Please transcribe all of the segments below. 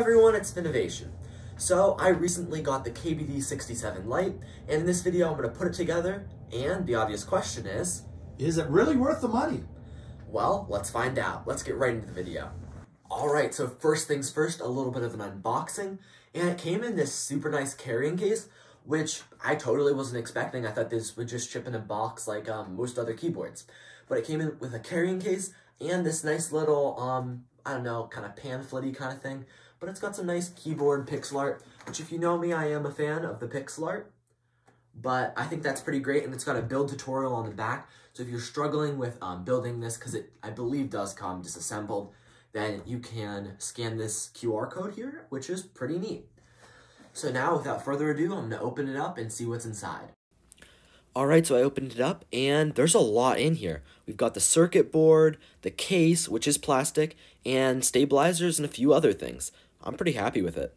everyone, it's Innovation. So I recently got the KBD 67 Lite, and in this video I'm going to put it together, and the obvious question is it really worth the money? Well, let's find out. Let's get right into the video. Alright, so first things first, a little bit of an unboxing, and it came in this super nice carrying case, which I totally wasn't expecting. I thought this would just ship in a box like most other keyboards. But it came in with a carrying case and this nice little, I don't know, kind of pamphlet-y kind of thing. But it's got some nice keyboard pixel art, which if you know me, I am a fan of the pixel art. But I think that's pretty great, and it's got a build tutorial on the back. So if you're struggling with building this, because it, I believe, does come disassembled, then you can scan this QR code here, which is pretty neat. So now, without further ado, I'm going to open it up and see what's inside. Alright, so I opened it up, and there's a lot in here. We've got the circuit board, the case, which is plastic, and stabilizers and a few other things. I'm pretty happy with it.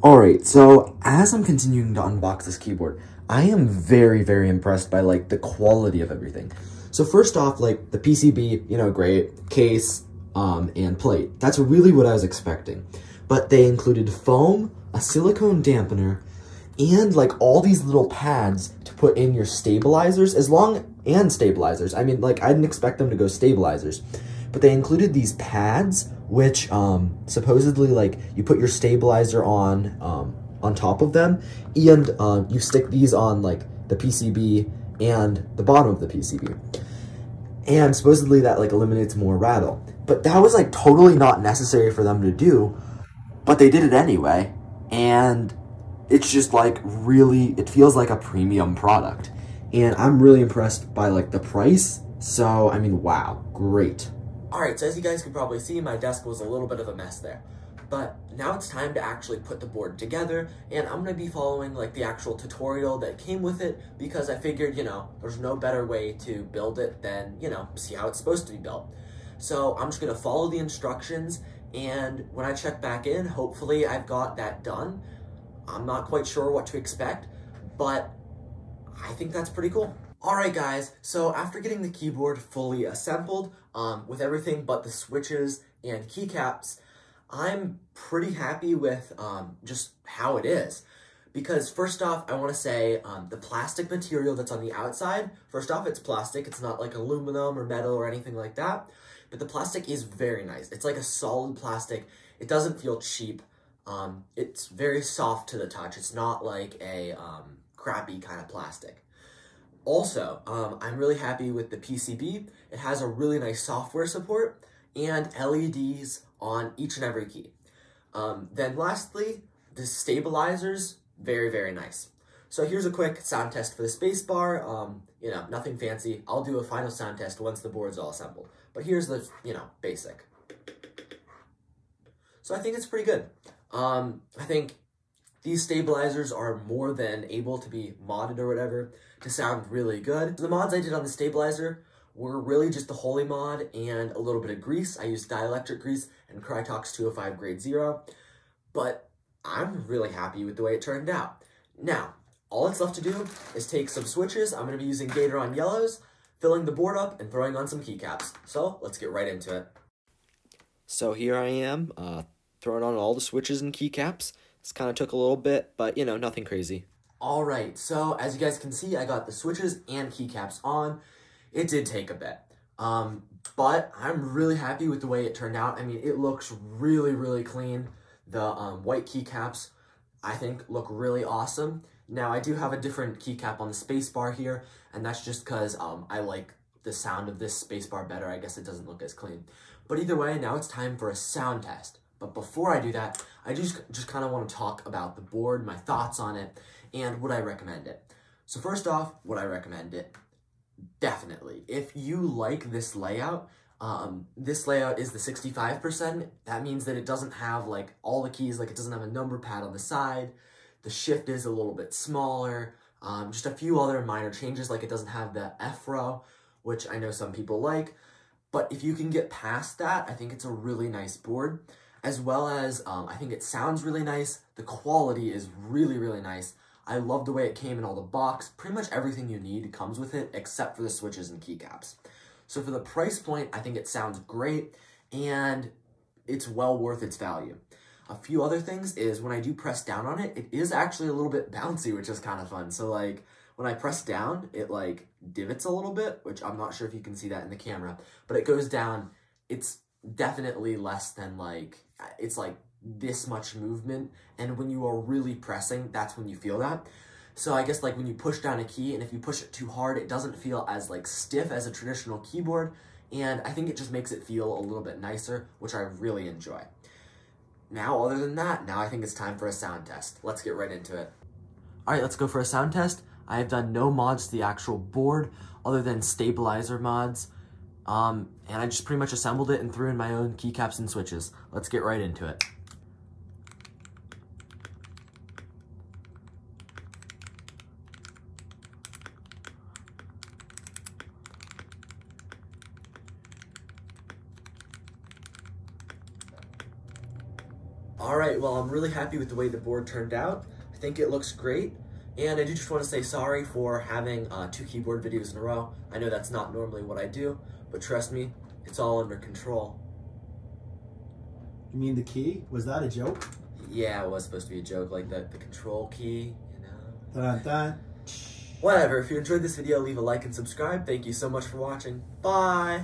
Alright, so as I'm continuing to unbox this keyboard, I am very, very impressed by, like, the quality of everything. So first off, like, the PCB, you know, great, case, and plate. That's really what I was expecting. But they included foam, a silicone dampener, and, like, all these little pads to put in your stabilizers, and stabilizers. I mean, like, I didn't expect them to go stabilizers. But they included these pads, which, supposedly, like, you put your stabilizer on top of them, and, you stick these on, like, the PCB and the bottom of the PCB. And supposedly that, like, eliminates more rattle. But that was, like, totally not necessary for them to do, but they did it anyway, and it's just, like, really, it feels like a premium product. And I'm really impressed by, like, the price, so, I mean, wow, great. Alright, so as you guys can probably see, my desk was a little bit of a mess there. But now it's time to actually put the board together, and I'm going to be following, like, the actual tutorial that came with it, because I figured, you know, there's no better way to build it than, you know, see how it's supposed to be built. So I'm just going to follow the instructions, and when I check back in, hopefully I've got that done. I'm not quite sure what to expect, but I think that's pretty cool. Alright guys, so after getting the keyboard fully assembled, with everything but the switches and keycaps, I'm pretty happy with just how it is. Because first off, I want to say the plastic material that's on the outside, first off, it's plastic. It's not like aluminum or metal or anything like that. But the plastic is very nice. It's like a solid plastic. It doesn't feel cheap. It's very soft to the touch. It's not like a crappy kind of plastic. Also, I'm really happy with the PCB. It has a really nice software support and LEDs on each and every key. Then lastly, the stabilizers, very, very nice. So here's a quick sound test for the spacebar. You know, nothing fancy. I'll do a final sound test once the board's all assembled. But here's the, you know, basic. So I think it's pretty good. I think these stabilizers are more than able to be modded or whatever to sound really good. So the mods I did on the stabilizer were really just the Holy mod and a little bit of grease. I used dielectric grease and Krytox 205 grade 0, but I'm really happy with the way it turned out. Now, all that's left to do is take some switches. I'm going to be using Keedron yellows, filling the board up, and throwing on some keycaps. So let's get right into it. So here I am, throwing on all the switches and keycaps. This kind of took a little bit, but, you know, nothing crazy. Alright, so as you guys can see, I got the switches and keycaps on. It did take a bit, but I'm really happy with the way it turned out. I mean, it looks really, really clean. The white keycaps, I think, look really awesome. Now, I do have a different keycap on the spacebar here, and that's just because I like the sound of this spacebar better. I guess it doesn't look as clean. But either way, now it's time for a sound test. But before I do that, I just kind of want to talk about the board, my thoughts on it, and would I recommend it. So first off, would I recommend it? Definitely. If you like this layout is the 65%. That means that it doesn't have, like, all the keys, like, it doesn't have a number pad on the side. The shift is a little bit smaller. Just a few other minor changes, like it doesn't have the F row, which I know some people like. But if you can get past that, I think it's a really nice board. As well as, I think it sounds really nice. The quality is really, really nice. I love the way it came in all the box. Pretty much everything you need comes with it, except for the switches and keycaps. So for the price point, I think it sounds great. And it's well worth its value. A few other things is when I do press down on it, it is actually a little bit bouncy, which is kind of fun. So like when I press down, it like divots a little bit, which I'm not sure if you can see that in the camera, but it goes down. It's definitely less than like, it's like this much movement. And when you are really pressing, that's when you feel that. So I guess like when you push down a key and if you push it too hard, it doesn't feel as like stiff as a traditional keyboard. And I think it just makes it feel a little bit nicer, which I really enjoy. Now, other than that, now I think it's time for a sound test. Let's get right into it. All right, let's go for a sound test. I have done no mods to the actual board other than stabilizer mods. And I just pretty much assembled it and threw in my own keycaps and switches. Let's get right into it. All right, well, I'm really happy with the way the board turned out. I think it looks great. And I do just want to say sorry for having 2 keyboard videos in a row. I know that's not normally what I do, but trust me, it's all under control. You mean the key? Was that a joke? Yeah, it was supposed to be a joke, like the control key, you know. Dun, dun. Whatever, if you enjoyed this video, leave a like and subscribe. Thank you so much for watching. Bye!